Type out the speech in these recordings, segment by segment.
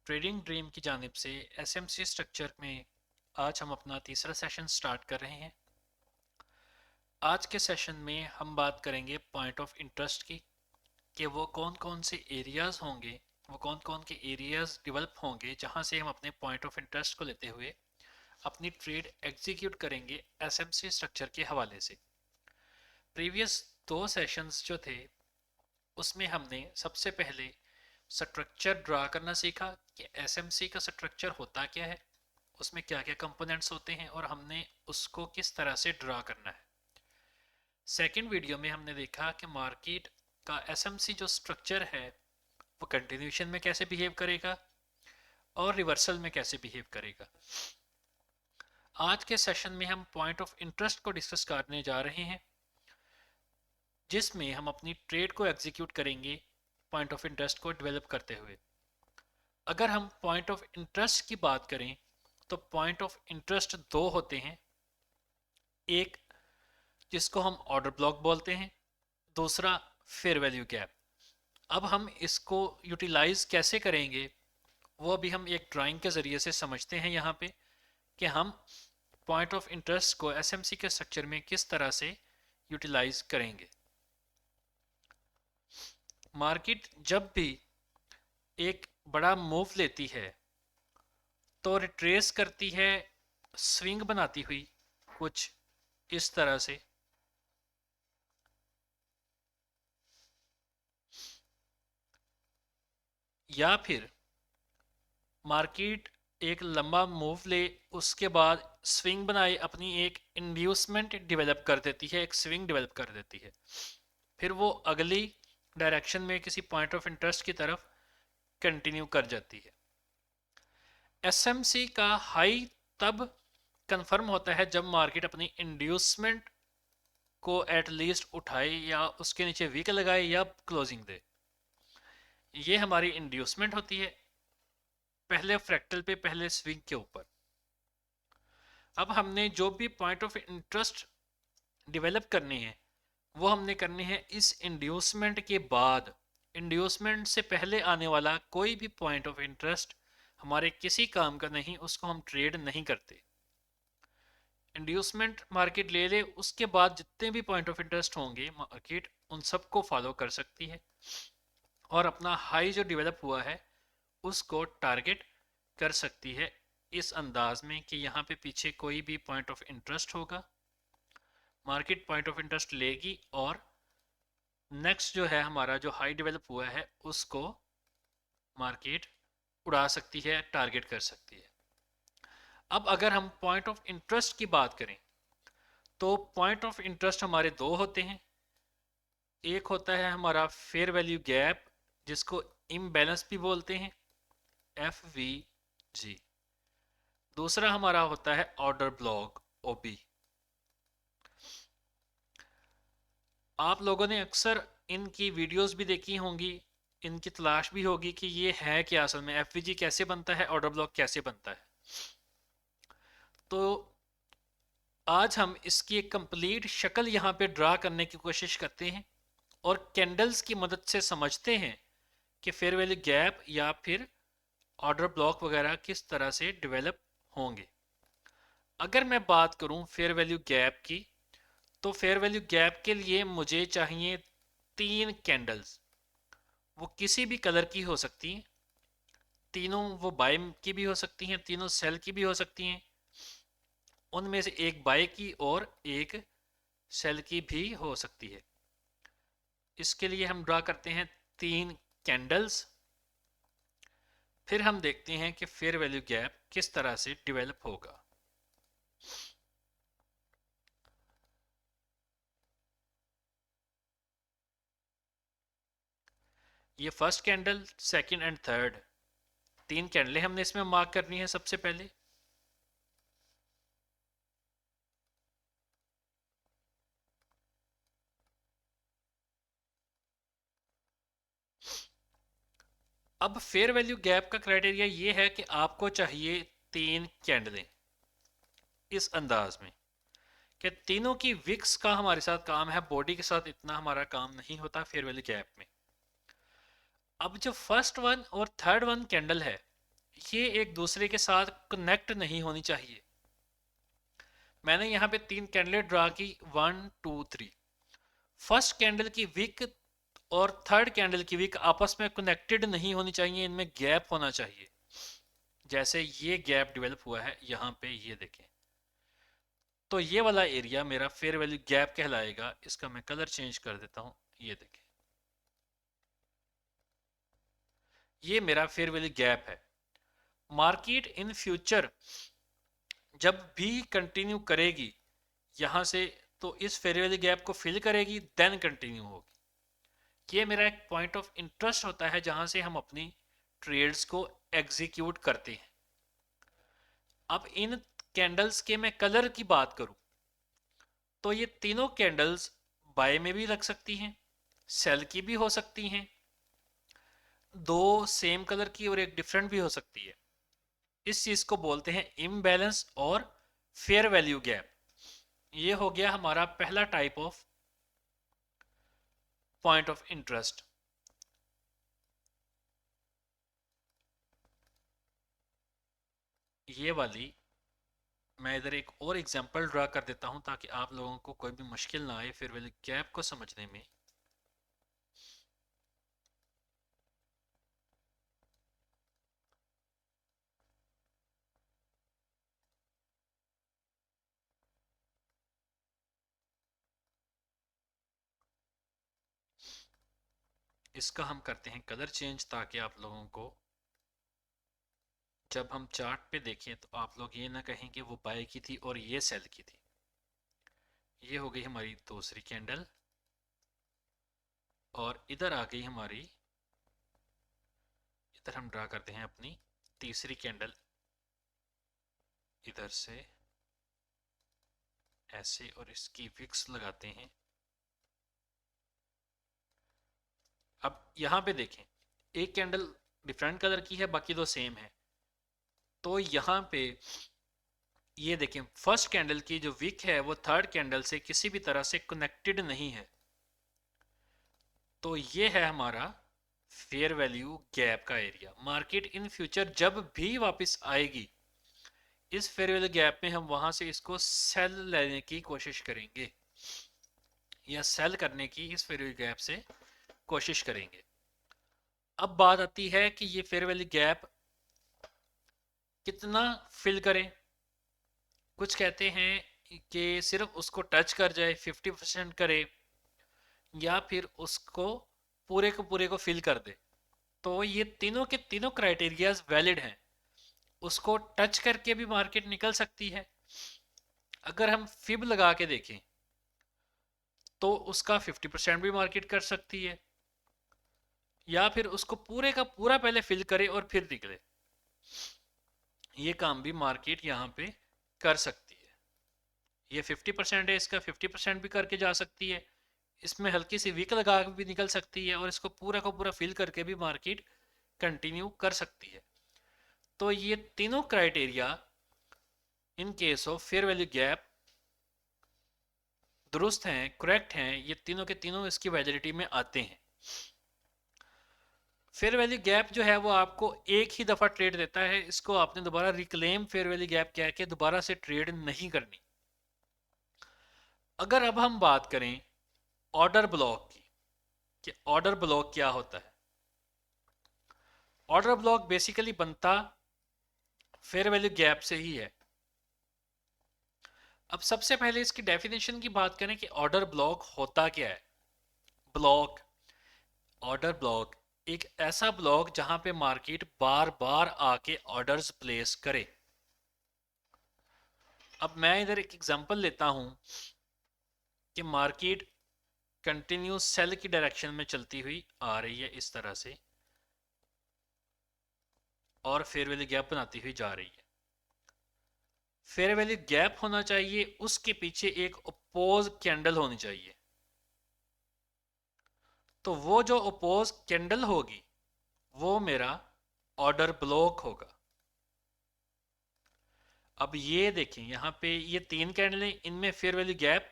Trading dream की जानिब से एसएमसी स्ट्रक्चर में आज हम अपना तीसरा सेशन स्टार्ट कर रहे हैं। आज के सेशन में हम बात करेंगे पॉइंट ऑफ इंटरेस्ट की कि वो कौन कौन से एरियाज़ होंगे, वो कौन कौन के एरियाज़ डेवलप होंगे जहां से हम अपने पॉइंट ऑफ इंटरेस्ट को लेते हुए अपनी ट्रेड एग्जीक्यूट करेंगे एसएमसी स्ट्रक्चर के हवाले से। प्रीवियस दो सेशंस जो थे उसमें हमने सबसे पहले स्ट्रक्चर ड्रा करना सीखा कि एसएमसी का स्ट्रक्चर होता क्या है, उसमें क्या क्या कंपोनेंट्स होते हैं और हमने उसको किस तरह से ड्रा करना है। सेकंड वीडियो में हमने देखा कि मार्केट का एसएमसी जो स्ट्रक्चर है वो कंटिन्यूशन में कैसे बिहेव करेगा और रिवर्सल में कैसे बिहेव करेगा। आज के सेशन में हम पॉइंट ऑफ इंटरेस्ट को डिस्कस करने जा रहे हैं, जिसमें हम अपनी ट्रेड को एग्जीक्यूट करेंगे पॉइंट ऑफ इंटरेस्ट को डेवलप करते हुए। अगर हम पॉइंट ऑफ इंटरेस्ट की बात करें तो पॉइंट ऑफ इंटरेस्ट दो होते हैं, एक जिसको हम ऑर्डर ब्लॉक बोलते हैं, दूसरा फेयर वैल्यू गैप। अब हम इसको यूटिलाइज कैसे करेंगे वो अभी हम एक ड्राइंग के ज़रिए से समझते हैं यहाँ पे कि हम पॉइंट ऑफ इंटरेस्ट को एसएमसी के स्ट्रक्चर में किस तरह से यूटिलाइज करेंगे। मार्केट जब भी एक बड़ा मूव लेती है तो रिट्रेस करती है स्विंग बनाती हुई कुछ इस तरह से, या फिर मार्केट एक लंबा मूव ले उसके बाद स्विंग बनाए अपनी एक इंड्यूसमेंट डेवलप कर देती है, एक स्विंग डेवलप कर देती है, फिर वो अगली डायरेक्शन में किसी पॉइंट ऑफ इंटरेस्ट की तरफ कंटिन्यू कर जाती है। एसएमसी का हाई तब कंफर्म होता है जब मार्केट अपनी इंड्यूसमेंट को एटलीस्ट उठाए या उसके नीचे वीक लगाए या क्लोजिंग दे। ये हमारी इंड्यूसमेंट होती है पहले फ्रैक्टल पे, पहले स्विंग के ऊपर। अब हमने जो भी पॉइंट ऑफ इंटरेस्ट डेवलप करनी है वो हमने करनी है इस इंड्यूसमेंट के बाद। इंड्यूसमेंट से पहले आने वाला कोई भी पॉइंट ऑफ इंटरेस्ट हमारे किसी काम का नहीं, उसको हम ट्रेड नहीं करते। इंड्यूसमेंट मार्केट ले ले, उसके बाद जितने भी पॉइंट ऑफ इंटरेस्ट होंगे मार्केट उन सबको फॉलो कर सकती है और अपना हाई जो डेवलप हुआ है उसको टारगेट कर सकती है इस अंदाज में कि यहाँ पे पीछे कोई भी पॉइंट ऑफ इंटरेस्ट होगा, मार्केट पॉइंट ऑफ इंटरेस्ट लेगी और नेक्स्ट जो है हमारा जो हाई डेवलप हुआ है उसको मार्केट उड़ा सकती है, टारगेट कर सकती है। अब अगर हम पॉइंट ऑफ इंटरेस्ट की बात करें तो पॉइंट ऑफ इंटरेस्ट हमारे दो होते हैं। एक होता है हमारा फेयर वैल्यू गैप जिसको इम्बैलेंस भी बोलते हैं, FVG। दूसरा हमारा होता है ऑर्डर ब्लॉक, OB। आप लोगों ने अक्सर इनकी वीडियोस भी देखी होंगी, इनकी तलाश भी होगी कि ये है क्या असल में, FVG कैसे बनता है, ऑर्डर ब्लॉक कैसे बनता है। तो आज हम इसकी एक कंप्लीट शक्ल यहाँ पे ड्रा करने की कोशिश करते हैं और कैंडल्स की मदद से समझते हैं कि फेयर वैल्यू गैप या फिर ऑर्डर ब्लॉक वगैरह किस तरह से डेवलप होंगे। अगर मैं बात करूं फेयर वैल्यू गैप की तो फेयर वैल्यू गैप के लिए मुझे चाहिए 3 कैंडल्स। वो किसी भी कलर की हो सकती हैं, तीनों वो बाय की भी हो सकती हैं, तीनों सेल की भी हो सकती हैं, उनमें से एक बाय की और एक सेल की भी हो सकती है। इसके लिए हम ड्रा करते हैं 3 कैंडल्स, फिर हम देखते हैं कि फेयर वैल्यू गैप किस तरह से डेवलप होगा। ये first candle, second and third, 3 कैंडलें हमने इसमें मार्क करनी है। सबसे पहले अब फेयर वैल्यू गैप का क्राइटेरिया ये है कि आपको चाहिए 3 कैंडलें इस अंदाज में कि तीनों की विक्स का हमारे साथ काम है, बॉडी के साथ इतना हमारा काम नहीं होता फेयर वैल्यू गैप में। अब जो फर्स्ट वन और थर्ड वन कैंडल है ये एक दूसरे के साथ कनेक्ट नहीं होनी चाहिए। मैंने यहाँ पे 3 कैंडल ड्रा की, 1 2 3। फर्स्ट कैंडल की विक और थर्ड कैंडल की विक आपस में कनेक्टेड नहीं होनी चाहिए, इनमें गैप होना चाहिए। जैसे ये गैप डेवलप हुआ है यहाँ पे, ये देखें, तो ये वाला एरिया मेरा फेयर वैल्यू गैप कहलाएगा। इसका मैं कलर चेंज कर देता हूँ, ये देखें, ये मेरा फेयर वैल्यू गैप है। मार्केट इन फ्यूचर जब भी कंटिन्यू करेगी यहां से, तो इस फेयर वैल्यू गैप को फिल करेगी, देन कंटिन्यू होगी। ये मेरा एक पॉइंट ऑफ इंटरेस्ट होता है जहां से हम अपनी ट्रेड्स को एग्जीक्यूट करते हैं। अब इन कैंडल्स के मैं कलर की बात करूं, तो ये तीनों कैंडल्स बाय में भी लग सकती हैं, सेल की भी हो सकती हैं, दो सेम कलर की और एक डिफरेंट भी हो सकती है। इस चीज को बोलते हैं इम्बैलेंस और फेयर वैल्यू गैप। ये हो गया हमारा पहला type of point of interest. ये वाली मैं इधर एक और एग्जांपल ड्रा कर देता हूं ताकि आप लोगों को कोई भी मुश्किल ना आए फिर वैल्यू गैप को समझने में। इसका हम करते हैं कलर चेंज ताकि आप लोगों को जब हम चार्ट पे देखें तो आप लोग ये ना कहें कि वो बाय की थी और ये सेल की थी। ये हो गई हमारी दूसरी कैंडल और इधर आ गई हमारी, इधर हम ड्रा करते हैं अपनी तीसरी कैंडल, इधर से ऐसे और इसकी फिक्स लगाते हैं। अब यहां पे देखें, एक कैंडल डिफरेंट कलर की है, बाकी दो सेम है। तो यहां पे ये देखें, फर्स्ट कैंडल की जो विक है वो थर्ड कैंडल से किसी भी तरह से कनेक्टेड नहीं है। तो ये है हमारा फेयर वैल्यू गैप का एरिया। मार्केट इन फ्यूचर जब भी वापस आएगी इस फेयर वैल्यू गैप में, हम वहां से इसको सेल लेने की कोशिश करेंगे या सेल करने की इस फेयर वैल्यू गैप से कोशिश करेंगे। अब बात आती है कि ये फेयर वैल्यू गैप कितना फिल करें। कुछ कहते हैं कि सिर्फ उसको टच कर जाए, 50% करे, या फिर उसको पूरे को पूरे को फिल कर दे। तो ये तीनों के तीनों क्राइटेरियाज वैलिड हैं। उसको टच करके भी मार्केट निकल सकती है। अगर हम फिब लगा के देखें तो उसका 50% भी मार्केट कर सकती है, या फिर उसको पूरे का पूरा पहले फिल करे और फिर निकले। ये काम भी मार्केट यहाँ पे कर सकती है। ये 50% है, इसका 50% भी करके जा सकती है, इसमें हल्की सी वीक लगा के भी निकल सकती है, और इसको पूरा का पूरा फिल करके भी मार्केट कंटिन्यू कर सकती है। तो ये तीनों criteria in case of fair value gap दुरुस्त हैं, करेक्ट हैं। ये तीनों के तीनों इसकी वैलिडिटी में आते हैं। फेयर वैल्यू गैप जो है वो आपको एक ही दफ़ा ट्रेड देता है, इसको आपने दोबारा रिक्लेम फेयर वैल्यू गैप कह के दोबारा से ट्रेड नहीं करनी। अगर अब हम बात करें ऑर्डर ब्लॉक की, कि ऑर्डर ब्लॉक क्या होता है। ऑर्डर ब्लॉक बेसिकली बनता फेयर वैल्यू गैप से ही है। अब सबसे पहले इसकी डेफिनेशन की बात करें कि ऑर्डर ब्लॉक होता क्या है। ब्लॉक, ऑर्डर ब्लॉक एक ऐसा ब्लॉक जहां पे मार्केट बार बार आके ऑर्डर्स प्लेस करे। अब मैं इधर एक एग्जांपल लेता हूं कि मार्केट कंटिन्यू सेल की डायरेक्शन में चलती हुई आ रही है इस तरह से, और फेयर वैल्यू गैप बनाती हुई जा रही है। फेयर वैल्यू गैप होना चाहिए, उसके पीछे एक अपोज कैंडल होनी चाहिए। तो वो जो अपोज कैंडल होगी वो मेरा ऑर्डर ब्लॉक होगा। अब ये देखें, यहां पे ये तीन कैंडल हैं, इनमें फेयर वैल्यू गैप,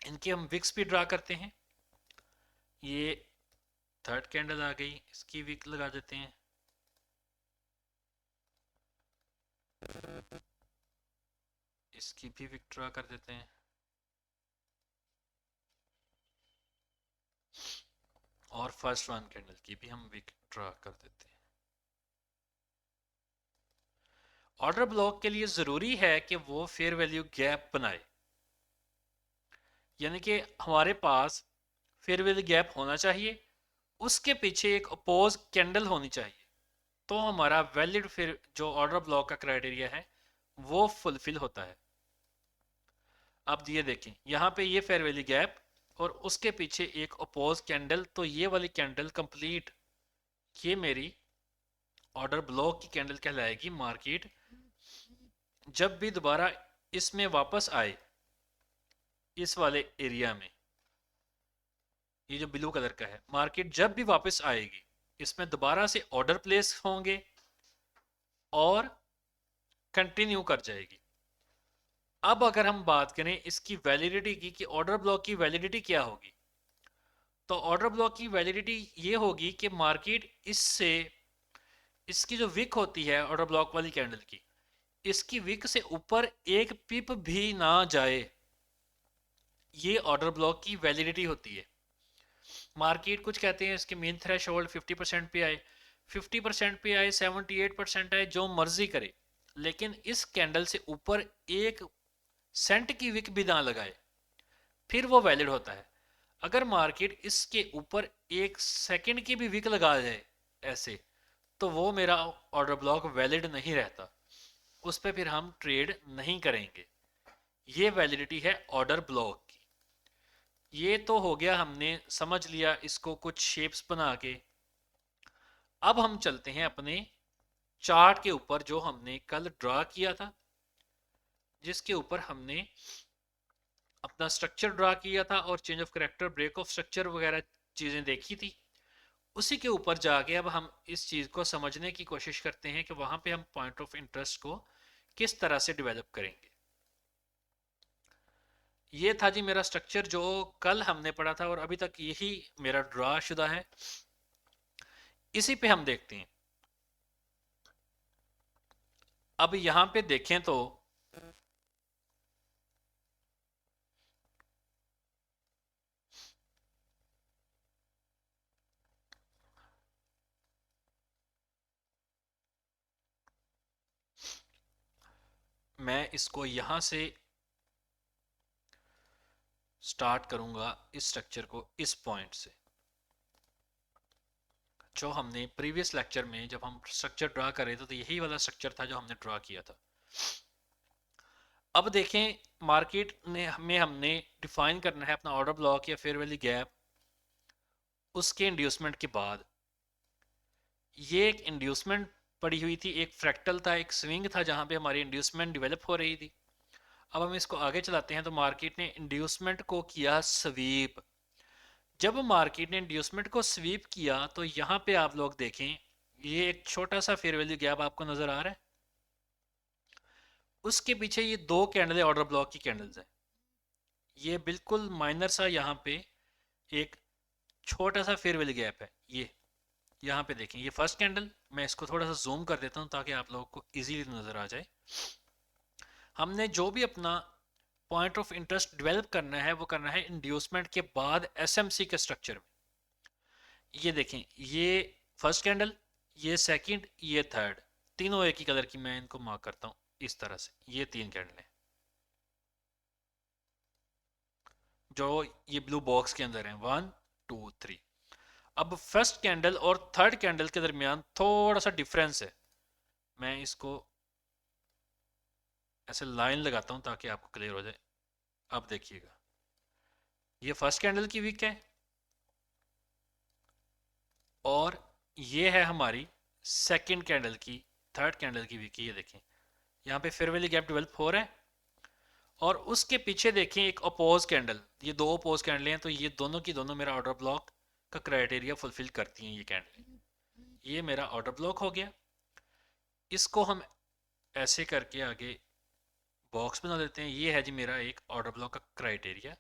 इनकी हम विक्स भी ड्रा करते हैं। ये थर्ड कैंडल आ गई, इसकी विक लगा देते हैं। इसकी भी विक्ट्रा कर देते हैं और फर्स्ट वन कैंडल की भी हम विक्ट्रा कर देते हैं। ऑर्डर ब्लॉक के लिए जरूरी है कि वो फेयर वैल्यू गैप बनाए, यानी कि हमारे पास फेयर वैल्यू गैप होना चाहिए, उसके पीछे एक अपोज कैंडल होनी चाहिए, तो हमारा वैलिड फिर जो ऑर्डर ब्लॉक का क्राइटेरिया है वो फुलफिल होता है। अब ये देखें यहाँ पे ये फेयर वैल्यू गैप और उसके पीछे एक अपोज कैंडल, तो ये वाली कैंडल कंप्लीट, ये मेरी ऑर्डर ब्लॉक की कैंडल कहलाएगी। मार्केट जब भी दोबारा इसमें वापस आए, इस वाले एरिया में, ये जो ब्लू कलर का है, मार्केट जब भी वापस आएगी इसमें दोबारा से ऑर्डर प्लेस होंगे और कंटिन्यू कर जाएगी। अब अगर हम बात करें इसकी वैलिडिटी की कि ऑर्डर ब्लॉक की वैलिडिटी क्या होगी, तो ऑर्डर ब्लॉक की वैलिडिटी ये होगी कि मार्केट इससे, इसकी जो विक होती है ऑर्डर ब्लॉक वाली कैंडल की, इसकी विक से ऊपर एक पिप भी ना जाए, ये ऑर्डर ब्लॉक की वैलिडिटी होती है। मार्केट कुछ कहते हैं इसके मेन थ्रेश होल्ड 50% पे आए, 50% पे आए, 78% आए, जो मर्जी करे, लेकिन इस कैंडल से ऊपर एक सेंट की विक भी ना लगाए, फिर वो वैलिड होता है। अगर मार्केट इसके ऊपर एक सेकंड की भी विक लगा जाए ऐसे, तो वो मेरा ऑर्डर ब्लॉक वैलिड नहीं रहता, उस पर फिर हम ट्रेड नहीं करेंगे। ये वैलिडिटी है ऑर्डर ब्लॉक की। ये तो हो गया, हमने समझ लिया इसको कुछ शेप्स बना के। अब हम चलते हैं अपने चार्ट के ऊपर जो हमने कल ड्रा किया था, जिसके ऊपर हमने अपना स्ट्रक्चर ड्रा किया था और change of character, break of structure वगैरह चीज़ें देखी थी। उसी के ऊपर जाके अब हम इस चीज़ को समझने की कोशिश करते हैं कि वहाँ पे हम पॉइंट ऑफ इंटरेस्ट को किस तरह से डेवलप करेंगे। ये था जी मेरा स्ट्रक्चर जो कल हमने पढ़ा था और अभी तक यही मेरा ड्रा शुदा है, इसी पे हम देखते हैं। अब यहाँ पे देखें तो मैं इसको यहाँ से स्टार्ट करूँगा, इस स्ट्रक्चर को इस पॉइंट से, जो हमने प्रीवियस लेक्चर में जब हम स्ट्रक्चर ड्रा कर रहे थे तो यही वाला स्ट्रक्चर था जो हमने ड्रा किया था। अब देखें मार्केट में हमने डिफाइन करना है अपना ऑर्डर ब्लॉक या फेयर वैल्यू गैप, उसके इंड्यूसमेंट के बाद ये एक इंड्यूसमेंट पड़ी हुई थी, एक फ्रैक्टल था, एक स्विंग था जहां पे हमारी इंड्यूसमेंट डेवलप हो रही थी। अब हम इसको आगे चलाते हैं तो मार्केट ने इंड्यूसमेंट को किया स्वीप। जब मार्केट ने इंड्यूसमेंट को स्वीप किया तो यहाँ पे आप लोग देखें, ये एक छोटा सा फेयर वैल्यू गैप आपको नजर आ रहा है, उसके पीछे ये दो कैंडल ऑर्डर ब्लॉक की कैंडल्स हैं, ये बिल्कुल माइनर सा यहाँ पे एक छोटा सा फेयर वैल्यू गैप है। ये यहाँ पे देखें, ये फर्स्ट कैंडल, मैं इसको थोड़ा सा जूम कर देता हूँ ताकि आप लोगों को इजीली नजर आ जाए। हमने जो भी अपना पॉइंट ऑफ इंटरेस्ट डेवलप करना है वो करना है इंड्यूसमेंट के बाद एसएमसी के स्ट्रक्चर में। ये देखें, ये फर्स्ट कैंडल, ये सेकंड, ये थर्ड, तीनों एक ही कलर की, मैं इनको मार्क करता हूँ इस तरह से, ये तीन कैंडल हैं जो ये ब्लू बॉक्स के अंदर हैं, 1 2 3। अब फर्स्ट कैंडल और थर्ड कैंडल के दरमियान थोड़ा सा डिफरेंस है, मैं इसको ऐसे लाइन लगाता हूं ताकि आपको क्लियर हो जाए। अब देखिएगा, ये फर्स्ट कैंडल की वीक है और ये है हमारी सेकंड कैंडल की, थर्ड कैंडल की वीक है। ये देखें यहाँ पे फेयर वैल्यू गैप डेवलप हो रहा है और उसके पीछे देखें एक अपोज कैंडल, ये दो अपोज कैंडल हैं, तो ये दोनों की दोनों मेरा ऑर्डर ब्लॉक का क्राइटेरिया फुलफिल करती हैं ये कैंडल। ये मेरा ऑर्डर ब्लॉक हो गया। इसको हम ऐसे करके आगे बॉक्स बना देते हैं। ये है जी मेरा एक ऑर्डर ब्लॉक का क्राइटेरिया।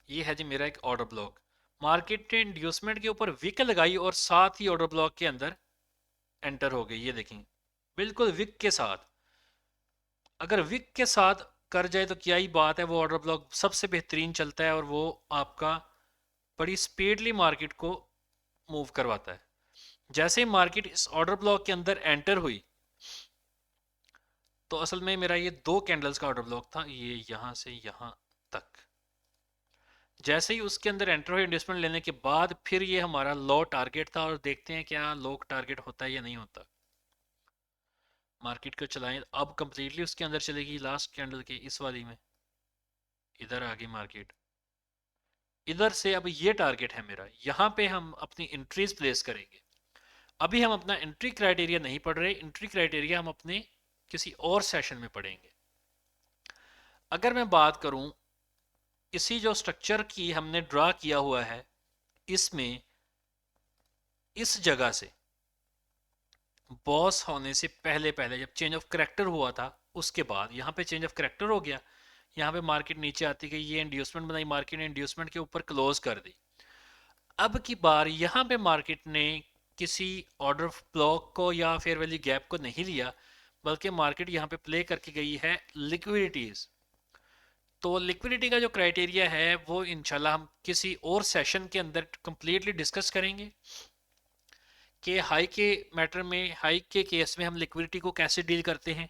ये है जी मेरा एक ऑर्डर ब्लॉक। मार्केट ने इंड्यूसमेंट के ऊपर विक लगाई और साथ ही ऑर्डर ब्लॉक के अंदर एंटर हो गई, ये देखें बिल्कुल विक के साथ। अगर विक के साथ कर जाए तो क्या ही बात है, वो ऑर्डर ब्लॉक सबसे बेहतरीन चलता है और वो आपका बड़ी स्पीडली मार्केट को मूव करवाता है। जैसे ही मार्केट इस ऑर्डर ब्लॉक के अंदर एंटर हुई तो असल में मेरा ये 2 कैंडल्स का ऑर्डर ब्लॉक था, ये यहां से यहां तक। जैसे ही उसके अंदर एंटर हुए इन्वेस्टमेंट लेने के बाद फिर ये हमारा लो टारगेट था, और देखते हैं क्या लो टारगेट होता है या नहीं होता। मार्केट को चलाएं, अब कंप्लीटली उसके अंदर चलेगी लास्ट कैंडल के इस वाली में, इधर आ गई मार्केट। इधर से अब ये टारगेट है मेरा, यहाँ पे हम अपनी एंट्रीज प्लेस करेंगे। अभी हम अपना एंट्री क्राइटेरिया नहीं पढ़ रहे, एंट्री क्राइटेरिया हम अपने किसी और सेशन में पढ़ेंगे। अगर मैं बात करूं इसी जो स्ट्रक्चर की हमने ड्रा किया हुआ है, इसमें इस जगह से बॉस होने से पहले पहले जब चेंज ऑफ करेक्टर हुआ था, उसके बाद यहाँ पे चेंज ऑफ करेक्टर हो गया, यहाँ पे मार्केट नीचे आती गई, ये इंड्यूसमेंट बनाई, मार्केट ने इंड्यूसमेंट के ऊपर क्लोज कर दी। अब की बार यहाँ पे मार्केट ने किसी ऑर्डर ब्लॉक को या फेयर वैल्यू गैप को नहीं लिया, बल्कि मार्केट यहाँ पे प्ले करके गई है लिक्विडिटीज। तो लिक्विडिटी का जो क्राइटेरिया है वो इंशाल्लाह हम किसी और सेशन के अंदर कंप्लीटली डिस्कस करेंगे कि हाई के मैटर में, हाई के केस में हम लिक्विडिटी को कैसे डील करते हैं।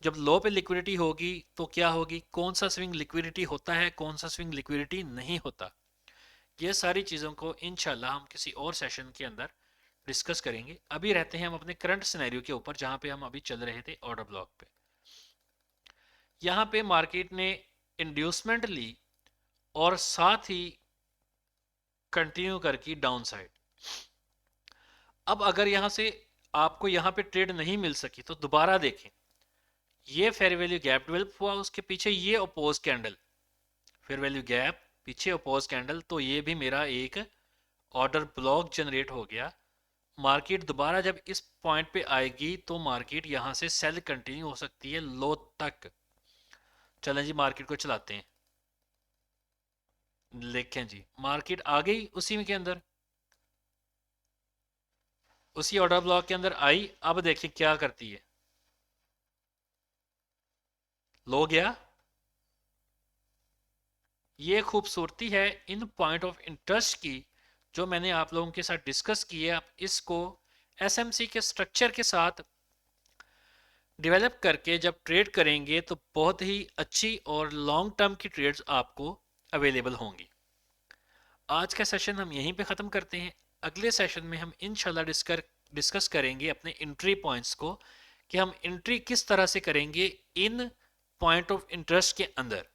जब लो पे लिक्विडिटी होगी तो क्या होगी, कौन सा स्विंग लिक्विडिटी होता है, कौन सा स्विंग लिक्विडिटी नहीं होता। ये सारी चीज़ों को इंशाल्लाह हम किसी और सेशन के अंदर डिस्कस करेंगे। अभी रहते हैं हम अपने करंट सिनेरियो के ऊपर, जहां पे हम अभी चल रहे थे ऑर्डर ब्लॉक पे। यहाँ पे मार्केट ने इंड्यूसमेंट ली और साथ ही कंटिन्यू करके डाउन साइड। अब अगर यहां से आपको यहां पे ट्रेड नहीं मिल सकी तो दोबारा देखें, ये फेयर वैल्यू गैप डेवलप हुआ, उसके पीछे ये oppose candle, fair value gap पीछे अपोज कैंडल, तो ये भी मेरा एक ऑर्डर ब्लॉक जनरेट हो गया। मार्केट दोबारा जब इस पॉइंट पे आएगी तो मार्केट यहां से सेल कंटिन्यू हो सकती है लो तक। चलें जी मार्केट को चलाते हैं। देखें जी मार्केट आ गई उसी के अंदर, उसी ऑर्डर ब्लॉक के अंदर आई। अब देखिए क्या करती है, लो गया। ये खूबसूरती है इन पॉइंट ऑफ इंटरेस्ट की जो मैंने आप लोगों के साथ डिस्कस की है। आप इसको एसएमसी के स्ट्रक्चर के साथ डेवलप करके जब ट्रेड करेंगे तो बहुत ही अच्छी और लॉन्ग टर्म की ट्रेड्स आपको अवेलेबल होंगी। आज का सेशन हम यहीं पे ख़त्म करते हैं। अगले सेशन में हम इंशाल्लाह डिस्कस करेंगे अपने एंट्री पॉइंट्स को, कि हम एंट्री किस तरह से करेंगे इन पॉइंट ऑफ इंटरेस्ट के अंदर।